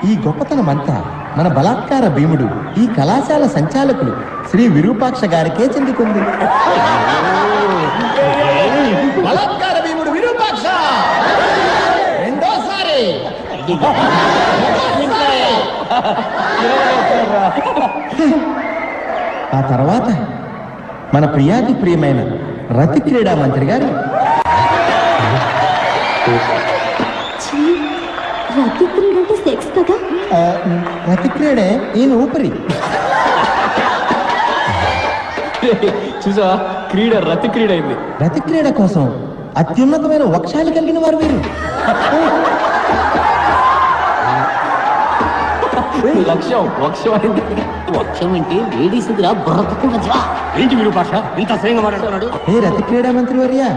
ఈ గొప్పతనమంతా మన బలాత్కార భీముడు ఈ కళాశాల సంచాలకులు శ్రీ విరూపాక్ష గారికే చెందుతుంది. బలాత్కార భీముడు విరూపాక్ష రెండోసారి. ఆ తర్వాత మన ప్రియాతి ప్రియమైన రతి క్రీడా మంత్రి గారు. రతి క్రీడ అంటే సెక్స్ కదా? రతి క్రీడే ఈయన ఊపిరి. చూసా, క్రీడ రతి క్రీడ అయింది. రతి క్రీడ కోసం అత్యున్నతమైన వక్షాలు కలిగిన వారు వీరు. వక్షం అంటే లేడీస్ బుర్ర తక్కువ ఏంటి విరూపాక్ష ఇంత అసహ్యంగా మాట్లాడుతున్నాడు? ఏ రతి క్రీడా మంత్రి వర్యా,